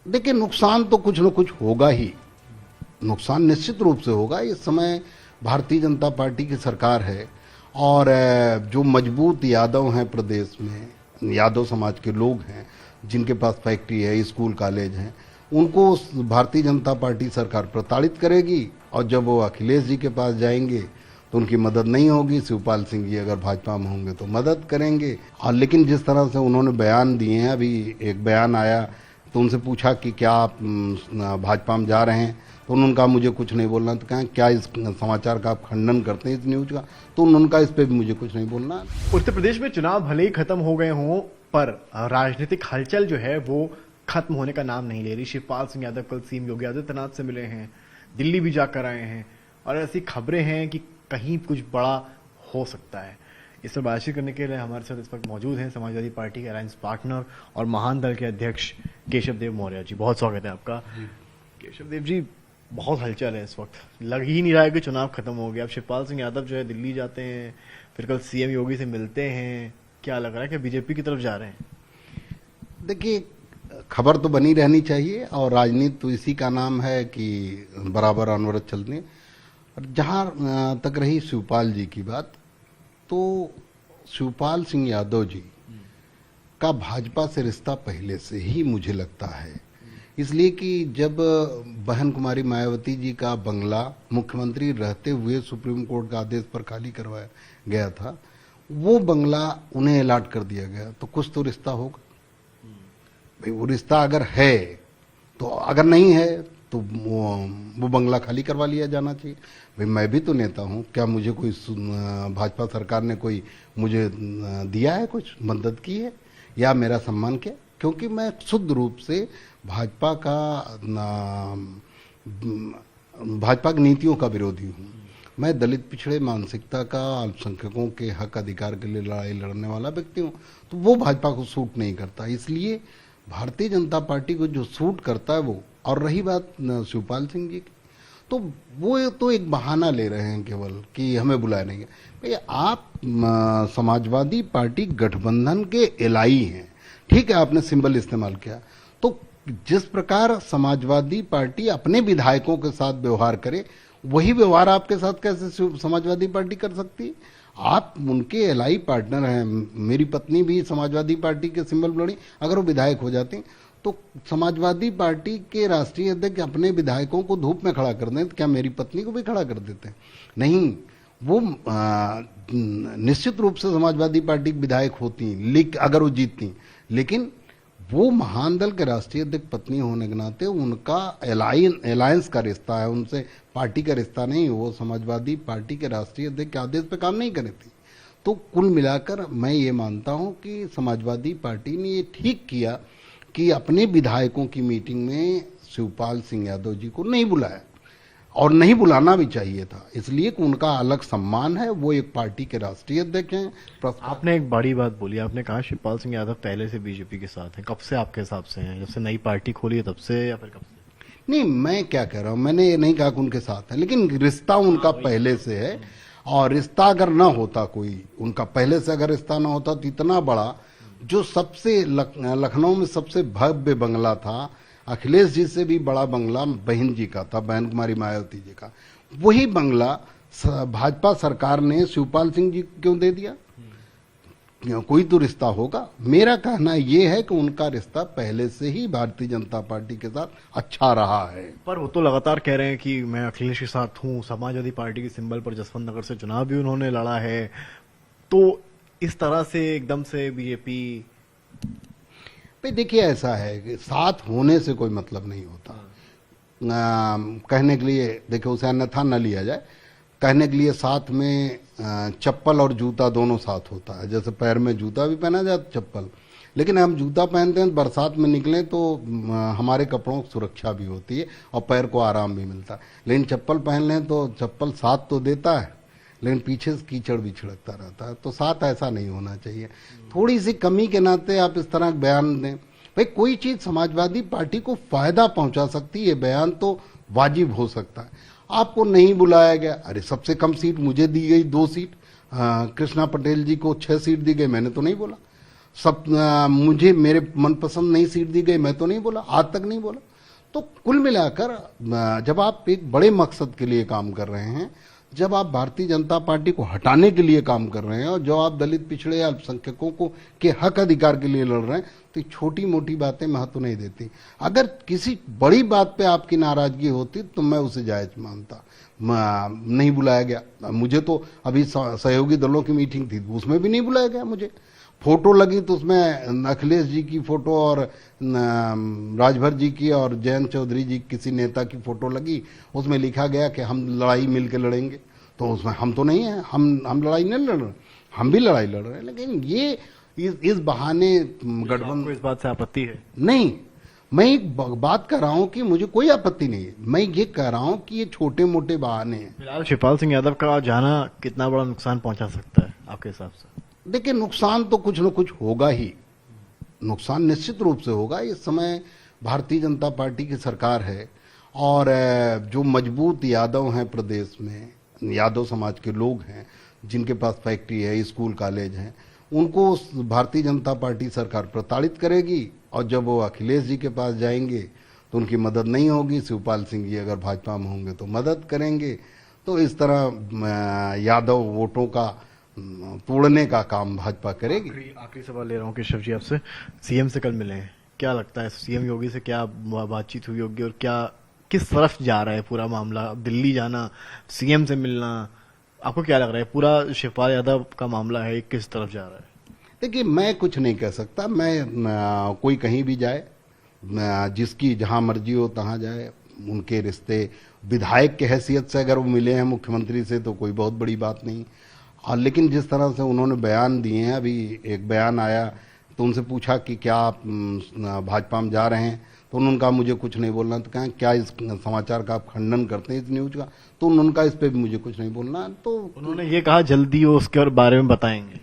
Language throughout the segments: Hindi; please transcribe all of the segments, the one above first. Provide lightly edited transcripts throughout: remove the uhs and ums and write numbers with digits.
देखिए, नुकसान तो कुछ न कुछ होगा ही, नुकसान निश्चित रूप से होगा। इस समय भारतीय जनता पार्टी की सरकार है और जो मजबूत यादव हैं प्रदेश में, यादव समाज के लोग हैं जिनके पास फैक्ट्री है, स्कूल कॉलेज हैं, उनको भारतीय जनता पार्टी सरकार प्रताड़ित करेगी। और जब वो अखिलेश जी के पास जाएंगे तो उनकी मदद नहीं होगी। शिवपाल सिंह जी अगर भाजपा में होंगे तो मदद करेंगे। और लेकिन जिस तरह से उन्होंने बयान दिए हैं, अभी एक बयान आया तो उनसे पूछा कि क्या आप भाजपा में जा रहे हैं, तो उन्होंने कहा मुझे कुछ नहीं बोलना। तो कहा क्या इस समाचार का आप खंडन करते हैं, इस न्यूज का? तो उन्होंने कहा इस पर भी मुझे कुछ नहीं बोलना। उत्तर प्रदेश में चुनाव भले ही खत्म हो गए हों, पर राजनीतिक हलचल जो है वो खत्म होने का नाम नहीं ले रही। शिवपाल सिंह यादव कल सीएम योगी आदित्यनाथ से मिले हैं, दिल्ली भी जाकर आए हैं, और ऐसी खबरें हैं कि कहीं कुछ बड़ा हो सकता है। इस पर बातचीत करने के लिए हमारे साथ इस वक्त मौजूद हैं समाजवादी पार्टी के अलायंस पार्टनर और महान दल के अध्यक्ष केशव देव मौर्य जी। बहुत स्वागत है आपका। केशव देव जी, बहुत हलचल है इस वक्त, लग ही नहीं रहा है कि चुनाव खत्म हो गया। अब शिवपाल सिंह यादव जो है दिल्ली जाते हैं, फिर कल सीएम योगी से मिलते हैं, क्या लग रहा है कि बीजेपी की तरफ जा रहे हैं? देखिए, खबर तो बनी रहनी चाहिए और राजनीति तो इसी का नाम है कि बराबर अनवरत चलने। जहां तक रही शिवपाल जी की बात, तो शिवपाल सिंह यादव जी का भाजपा से रिश्ता पहले से ही मुझे लगता है, इसलिए कि जब बहन कुमारी मायावती जी का बंगला मुख्यमंत्री रहते हुए सुप्रीम कोर्ट का आदेश पर खाली करवाया गया था, वो बंगला उन्हें अलॉट कर दिया गया, तो कुछ तो रिश्ता होगा भाई। वो रिश्ता अगर है तो, अगर नहीं है तो वो बंगला खाली करवा लिया जाना चाहिए। भाई मैं भी तो नेता हूँ, क्या मुझे कोई भाजपा सरकार ने कोई मुझे दिया है, कुछ मदद की है या मेरा सम्मान किया? क्योंकि मैं शुद्ध रूप से भाजपा की नीतियों का विरोधी हूँ। मैं दलित पिछड़े मानसिकता का, अल्पसंख्यकों के हक अधिकार के लिए लड़ाई लड़ने वाला व्यक्ति हूँ, तो वो भाजपा को सूट नहीं करता। इसलिए भारतीय जनता पार्टी को जो सूट करता है वो। और रही बात शिवपाल सिंह जी की, तो वो तो एक बहाना ले रहे हैं केवल कि हमें बुलाया नहीं गया। भाई आप समाजवादी पार्टी गठबंधन के एलआई हैं, ठीक है, आपने सिंबल इस्तेमाल किया, तो जिस प्रकार समाजवादी पार्टी अपने विधायकों के साथ व्यवहार करे, वही व्यवहार आपके साथ कैसे समाजवादी पार्टी कर सकती है? आप उनके एलआई पार्टनर हैं। मेरी पत्नी भी समाजवादी पार्टी के सिंबल लड़ी, अगर वो विधायक हो जाती तो समाजवादी पार्टी के राष्ट्रीय अध्यक्ष अपने विधायकों को धूप में खड़ा कर दें, तो क्या मेरी पत्नी को भी खड़ा कर देते हैं? नहीं, वो निश्चित रूप से समाजवादी पार्टी की विधायक होती अगर वो जीतती, लेकिन वो महान दल के राष्ट्रीय अध्यक्ष पत्नी होने के नाते उनका अलायंस का रिश्ता है, उनसे पार्टी का रिश्ता नहीं। वो समाजवादी पार्टी के राष्ट्रीय अध्यक्ष के आदेश पे काम नहीं करती। तो कुल मिलाकर मैं ये मानता हूं कि समाजवादी पार्टी ने ये ठीक किया कि अपने विधायकों की मीटिंग में शिवपाल सिंह यादव जी को नहीं बुलाया, और नहीं बुलाना भी चाहिए था, इसलिए कि उनका अलग सम्मान है। वो एक पार्टी के राष्ट्रीय अध्यक्ष हैं। आपने एक बड़ी बात बोली, आपने कहा शिवपाल सिंह यादव पहले से बीजेपी के साथ हैं। कब से आपके हिसाब से हैं? जब से नई पार्टी खोली है तब से, या फिर कब से? नहीं, मैं क्या कह रहा हूं, मैंने ये नहीं कहा कि उनके साथ है, लेकिन रिश्ता उनका पहले से है। और रिश्ता अगर ना होता, कोई उनका पहले से अगर रिश्ता ना होता, तो इतना बड़ा जो सबसे लखनऊ में सबसे भव्य बंगला था, अखिलेश जी से भी बड़ा बंगला बहन जी का था, बहन कुमारी मायावती जी का, वही बंगला भाजपा सरकार ने शिवपाल सिंह जी क्यों दे दिया? कोई तो रिश्ता होगा। मेरा कहना यह है कि उनका रिश्ता पहले से ही भारतीय जनता पार्टी के साथ अच्छा रहा है। पर वो तो लगातार कह रहे हैं कि मैं अखिलेश के साथ हूँ, समाजवादी पार्टी के सिंबल पर जसवंत नगर से चुनाव भी उन्होंने लड़ा है, तो इस तरह से एकदम से बीजेपी। भाई देखिए, ऐसा है कि साथ होने से कोई मतलब नहीं होता। कहने के लिए, देखिए, उसे अन्यथा न लिया जाए, कहने के लिए साथ में चप्पल और जूता दोनों साथ होता है। जैसे पैर में जूता भी पहना जाए, चप्पल, लेकिन हम जूता पहनते हैं, बरसात में निकलें तो हमारे कपड़ों की सुरक्षा भी होती है और पैर को आराम भी मिलता है। लेकिन चप्पल पहन लें तो चप्पल साथ तो देता है, लेकिन पीछे से कीचड़ भी छिड़कता रहता है। तो साथ ऐसा नहीं होना चाहिए। थोड़ी सी कमी के नाते आप इस तरह बयान दें। भाई कोई चीज समाजवादी पार्टी को फायदा पहुंचा सकती है, बयान तो वाजिब हो सकता है। आपको नहीं बुलाया गया, अरे सबसे कम सीट मुझे दी गई 2 सीट, कृष्णा पटेल जी को 6 सीट दी गई, मैंने तो नहीं बोला। मुझे मेरे मनपसंद नहीं सीट दी गई, मैं तो नहीं बोला, आज तक नहीं बोला। तो कुल मिलाकर जब आप एक बड़े मकसद के लिए काम कर रहे हैं, जब आप भारतीय जनता पार्टी को हटाने के लिए काम कर रहे हैं और जो आप दलित पिछड़े अल्पसंख्यकों को के हक अधिकार के लिए लड़ रहे हैं, तो छोटी मोटी बातें महत्व नहीं देती। अगर किसी बड़ी बात पे आपकी नाराजगी होती तो मैं उसे जायज मानता। नहीं बुलाया गया मुझे, तो अभी सहयोगी दलों की मीटिंग थी उसमें भी नहीं बुलाया गया मुझे। फोटो लगी तो उसमें अखिलेश जी की फोटो और राजभर जी की और जयंत चौधरी जी किसी नेता की फोटो लगी, उसमें लिखा गया कि हम लड़ाई मिलकर लड़ेंगे। तो उसमें हम तो नहीं है, हम लड़ाई नहीं लड़ रहे, हम भी लड़ाई लड़ रहे हैं। लेकिन ये इस बहाने गठबंधन, इस बात से आपत्ति है? नहीं, मैं एक बात कर रहा हूं कि मुझे कोई आपत्ति नहीं है। मैं ये कह रहा हूं कि ये छोटे मोटे बहाने हैं। फिलहाल शिवपाल सिंह यादव का जाना कितना बड़ा नुकसान पहुंचा सकता है आपके हिसाब से? देखिए, नुकसान तो कुछ न कुछ होगा ही, नुकसान निश्चित रूप से होगा। इस समय भारतीय जनता पार्टी की सरकार है और जो मजबूत यादव हैं प्रदेश में, यादव समाज के लोग हैं जिनके पास फैक्ट्री है, स्कूल कॉलेज हैं, उनको भारतीय जनता पार्टी सरकार प्रताड़ित करेगी। और जब वो अखिलेश जी के पास जाएंगे तो उनकी मदद नहीं होगी। शिवपाल सिंह जी अगर भाजपा में होंगे तो मदद करेंगे। तो इस तरह यादव वोटों का तोड़ने का काम भाजपा करेगी। आखिरी सवाल ले रहा हूँ केशव जी आपसे, सीएम से कल मिले हैं, क्या लगता है सीएम योगी से क्या बातचीत हुई होगी और क्या किस तरफ जा रहा है पूरा मामला? दिल्ली जाना, सीएम से मिलना, आपको क्या लग रहा है पूरा शिवपाल यादव का मामला है किस तरफ जा रहा है? देखिए, मैं कुछ नहीं कह सकता। मैं कोई कहीं भी जाए, जिसकी जहां मर्जी हो तहां जाए, उनके रिश्ते विधायक के हैसियत से अगर वो मिले हैं मुख्यमंत्री से तो कोई बहुत बड़ी बात नहीं। और लेकिन जिस तरह से उन्होंने बयान दिए हैं, अभी एक बयान आया तो उनसे पूछा कि क्या आप भाजपा में जा रहे हैं, तो उन्होंने कहा मुझे कुछ नहीं बोलना। तो कहा क्या इस समाचार का आप खंडन करते हैं, इस न्यूज का? तो उन्होंने कहा इस पर भी मुझे कुछ नहीं बोलना। तो उन्होंने ये कहा जल्दी वो उसके बारे में बताएंगे?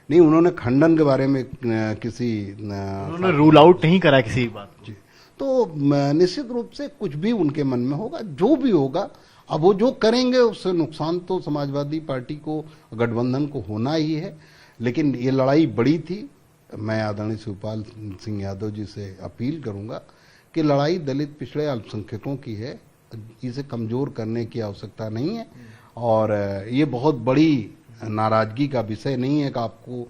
नहीं, उन्होंने खंडन के बारे में उन्होंने रूल आउट नहीं करा किसी बात को। तो निश्चित रूप से कुछ भी उनके मन में होगा, जो भी होगा। अब वो जो करेंगे उससे नुकसान तो समाजवादी पार्टी को, गठबंधन को होना ही है। लेकिन ये लड़ाई बड़ी थी। मैं आदरणीय शिवपाल सिंह यादव जी से अपील करूंगा कि लड़ाई दलित पिछड़े अल्पसंख्यकों की है, इसे कमजोर करने की आवश्यकता नहीं है। और ये बहुत बड़ी नाराजगी का विषय नहीं है कि आपको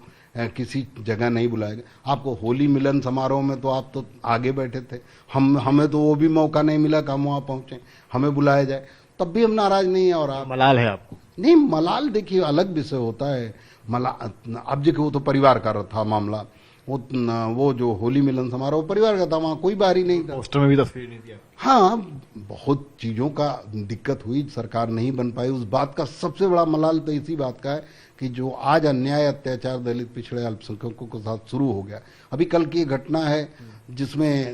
किसी जगह नहीं बुलाया गया। आपको होली मिलन समारोह में तो आप तो आगे बैठे थे, हमें तो वो भी मौका नहीं मिला कि हम वहां पहुंचे, हमें बुलाया जाए, तब भी हम नाराज नहीं है। और आप मलाल है आपको? नहीं, मलाल देखिए अलग विषय होता है। अब देखिए, वो तो परिवार का था मामला। वो जो होली मिलन समारोह परिवार का था, वहां कोई बाहरी नहीं था। पोस्टर में भी तस्वीर नहीं दिया। हाँ, बहुत चीजों का दिक्कत हुई, सरकार नहीं बन पाई। उस बात का सबसे बड़ा मलाल तो इसी बात का है कि जो आज अन्याय अत्याचार दलित पिछड़े अल्पसंख्यकों के साथ शुरू हो गया। अभी कल की घटना है जिसमें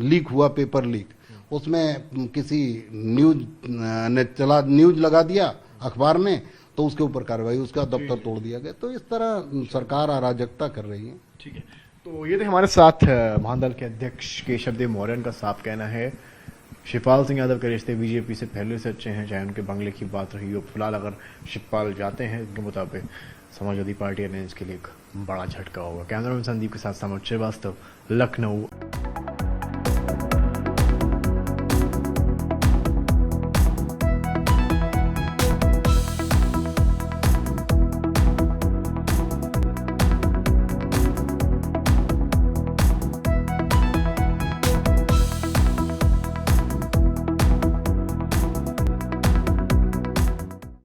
लीक हुआ, पेपर लीक, उसमें किसी न्यूज लगा दिया अखबार में, तो उसके ऊपर कार्रवाई, उसका दफ्तर तोड़ दिया गया। तो इस तरह सरकार अराजकता कर रही है। ठीक है, तो ये थे हमारे साथ महादल के अध्यक्ष केशव देव मौर्य। का साफ कहना है शिवपाल सिंह यादव के रिश्ते बीजेपी से पहले से अच्छे हैं, चाहे उनके बंगले की बात रही हो। फिलहाल अगर शिवपाल जाते हैं उनके मुताबिक समाजवादी पार्टी अलायंस के लिए एक बड़ा झटका होगा। कैमरामैन संदीप के साथ समर श्रीवास्तव, लखनऊ।